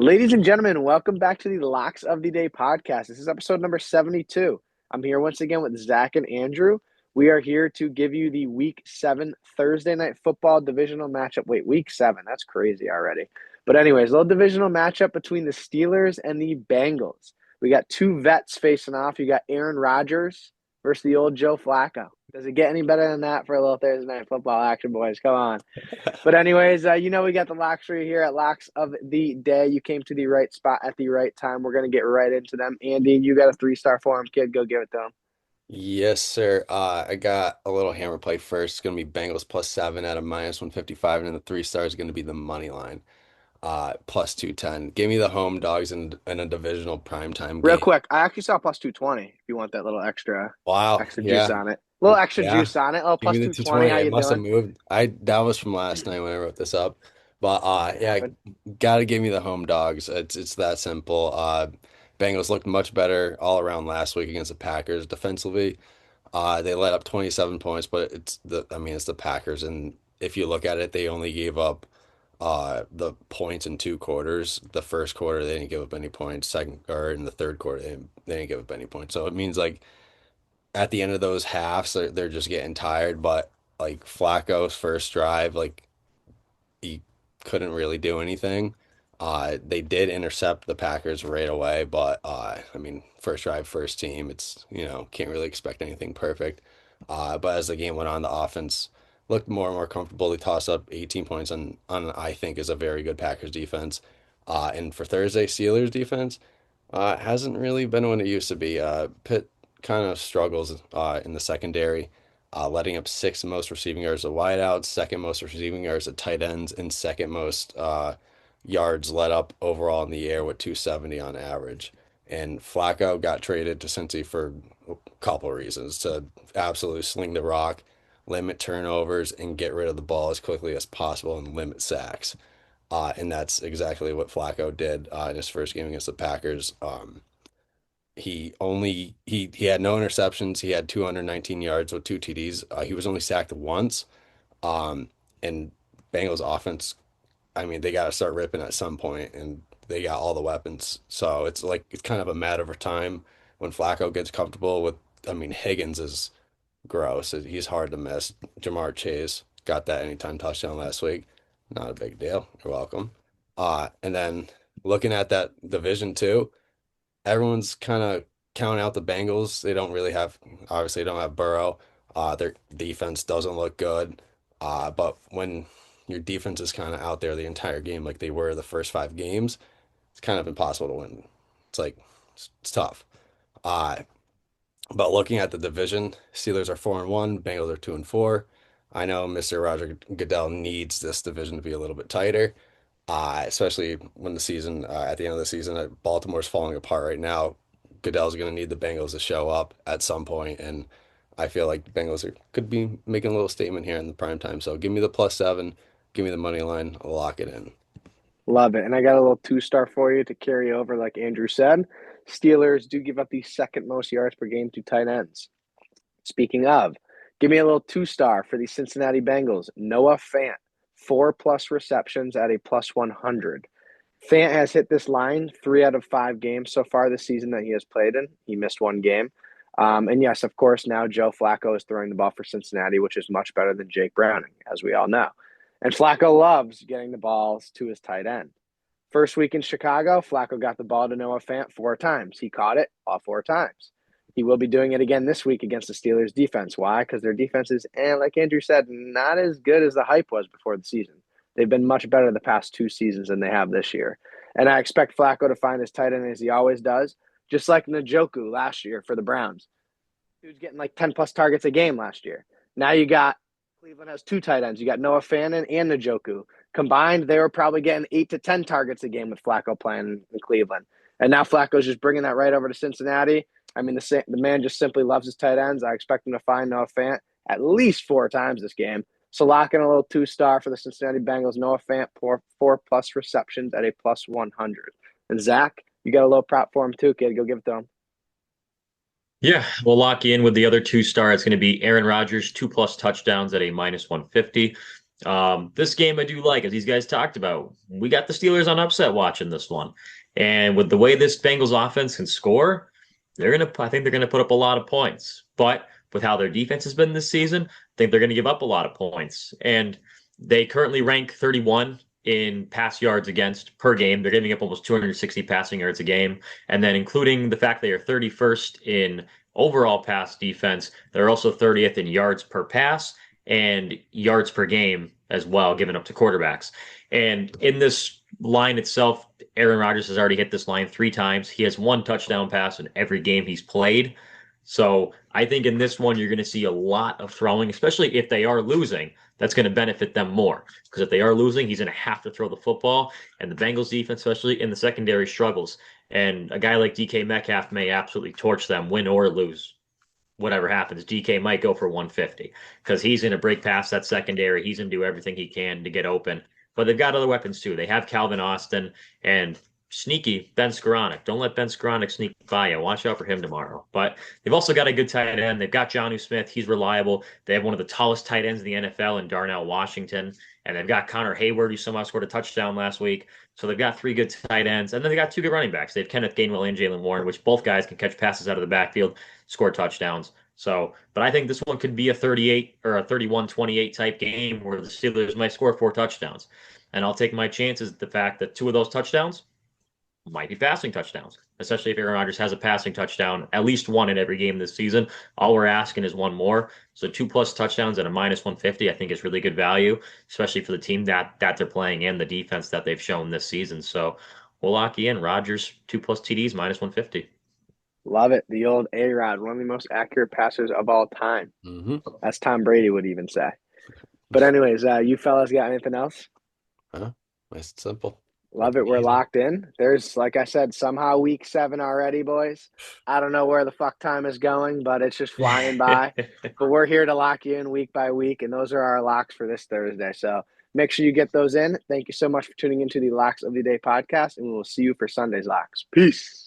Ladies and gentlemen, welcome back to the Locks of the Day podcast. This is episode number 72. I'm here once again with Zach and Andrew. We are here to give you the Week 7 Thursday Night Football divisional matchup. Wait, Week 7? That's crazy already. But anyways, little divisional matchup between the Steelers and the Bengals. We got two vets facing off. You got Aaron Rodgers versus the old Joe Flacco. Does it get any better than that for a little Thursday Night Football action, boys? Come on. But anyways, we got the locks for you here at Locks of the Day. You came to the right spot at the right time. We're going to get right into them. Andy, you got a 3-star for him, kid. Go give it to him. Yes, sir. I got a little hammer play first. It's going to be Bengals +7 at a -155, and then the 3-star is going to be the money line, +210. Give me the home dogs in a divisional primetime Real game. quick, I actually saw plus 220 if you want that little Wow. extra juice Yeah. on it. A little extra Yeah. juice on it. Oh, Give me plus the 220. 220. How It you must have doing? moved. That was from last night when I wrote this up. But yeah, Happened. gotta give me the home dogs. It's that simple. Bengals looked much better all around last week against the Packers defensively. They let up 27 points, but it's the Packers, and if you look at it, they only gave up the points in two quarters. The first quarter they didn't give up any points. Second or in the third quarter they didn't give up any points. So it means like at the end of those halves they're just getting tired. But like Flacco's first drive, like he couldn't really do anything. They did intercept the Packers right away, but I mean, first drive, first team, it's, can't really expect anything perfect. But as the game went on, the offense looked more and more comfortable. They tossed up 18 points on I think is a very good Packers defense. And for Thursday, Steelers defense, hasn't really been what it used to be. Pitt kind of struggles in the secondary, letting up sixth most receiving yards at wideouts, second most receiving yards at tight ends, and second most yards let up overall in the air with 270 on average. And Flacco got traded to Cincy for a couple of reasons to absolutely sling the rock, limit turnovers, and get rid of the ball as quickly as possible and limit sacks. And that's exactly what Flacco did in his first game against the Packers. He had no interceptions. He had 219 yards with two TDs. He was only sacked once. Um, and Bengals offense, I mean, they got to start ripping at some point, and they got all the weapons. So it's like it's kind of a matter of time when Flacco gets comfortable with. I mean, Higgins is gross. He's hard to miss. Jamar Chase got that anytime touchdown last week. Not a big deal. You're welcome. And then looking at that division too, everyone's kind of counting out the Bengals. They don't really have, obviously, they don't have Burrow. Their defense doesn't look good. But when your defense is kind of out there the entire game, like they were the first 5 games, it's kind of impossible to win. It's like it's tough. Uh, but looking at the division, Steelers are 4-1, Bengals are 2-4. I know Mr. Roger Goodell needs this division to be a little bit tighter, especially when at the end of the season, Baltimore's falling apart right now. Goodell's going to need the Bengals to show up at some point, and I feel like the could be making a little statement here in the prime time. So give me the +7, give me the money line, I'll lock it in. Love it. And I got a little 2-star for you to carry over, like Andrew said. Steelers do give up the second most yards per game to tight ends. Speaking of, give me a little 2-star for the Cincinnati Bengals. Noah Fant, 4+ receptions at a +100. Fant has hit this line 3 out of 5 games so far this season that he has played in. He missed one game. And yes, of course, now Joe Flacco is throwing the ball for Cincinnati, which is much better than Jake Browning, as we all know. And Flacco loves getting the balls to his tight end. First week in Chicago, Flacco got the ball to Noah Fant 4 times. He caught it all 4 times. He will be doing it again this week against the Steelers defense. Why? Because their defense is, and like Andrew said, not as good as the hype was before the season. They've been much better the past 2 seasons than they have this year. And I expect Flacco to find his tight end as he always does, just like Njoku last year for the Browns. He was getting like 10+ targets a game last year. Now you got Cleveland has two tight ends. You got Noah Fannin and Njoku. Combined, they were probably getting 8 to 10 targets a game with Flacco playing in Cleveland. And now Flacco's just bringing that right over to Cincinnati. I mean, the man just simply loves his tight ends. I expect him to find Noah Fant at least 4 times this game. So lock in a little 2-star for the Cincinnati Bengals. Noah Fant, 4+ receptions at a +100. And Zach, you got a little prop for him too, kid. Go give it to him. Yeah, we'll lock you in with the other 2-star. It's going to be Aaron Rodgers, 2+ touchdowns at a -150. This game I do like, as these guys talked about. We got the Steelers on upset watching this one. And with the way this Bengals offense can score, I think they're gonna put up a lot of points. But with how their defense has been this season, I think they're gonna give up a lot of points. And they currently rank 31 in pass yards against per game. They're giving up almost 260 passing yards a game. And then including the fact they are 31st in overall pass defense, they're also 30th in yards per pass and yards per game as well, given up to quarterbacks. And in this line itself, Aaron Rodgers has already hit this line 3 times. He has 1 touchdown pass in every game he's played. So I think in this one, you're going to see a lot of throwing, especially if they are losing. That's going to benefit them more because if they are losing, he's going to have to throw the football. And the Bengals defense, especially in the secondary, struggles. And a guy like DK Metcalf may absolutely torch them, win or lose. Whatever happens, DK might go for 150 because he's going to break past that secondary. He's going to do everything he can to get open. But they've got other weapons too. They have Calvin Austin and sneaky Ben Skoranek. Don't let Ben Skoranek sneak by you. Watch out for him tomorrow. But they've also got a good tight end. They've got Jonnu Smith. He's reliable. They have one of the tallest tight ends in the NFL in Darnell Washington. And they've got Connor Hayward, who somehow scored a touchdown last week. So they've got 3 good tight ends. And then they got 2 good running backs. They have Kenneth Gainwell and Jalen Warren, which both guys can catch passes out of the backfield, score touchdowns. So, but I think this one could be a 38 or a 31-28 type game where the Steelers might score 4 touchdowns. And I'll take my chances the fact that 2 of those touchdowns might be passing touchdowns, especially if Aaron Rodgers has a passing touchdown, at least one in every game this season. All we're asking is one more. So 2+ touchdowns at a -150, I think is really good value, especially for the team that they're playing and the defense that they've shown this season. So we'll lock you in. Rodgers 2+ TDs -150. Love it. The old A-Rod, one of the most accurate passers of all time. Mm-hmm. As Tom Brady would even say. But anyways, you fellas got anything else? Nice and simple. Love it. We're locked in. There's, like I said, somehow week 7 already, boys. I don't know where the fuck time is going, but it's just flying by. But we're here to lock you in week by week, and those are our locks for this Thursday. So make sure you get those in. Thank you so much for tuning into the Locks of the Day podcast, and we will see you for Sunday's locks. Peace.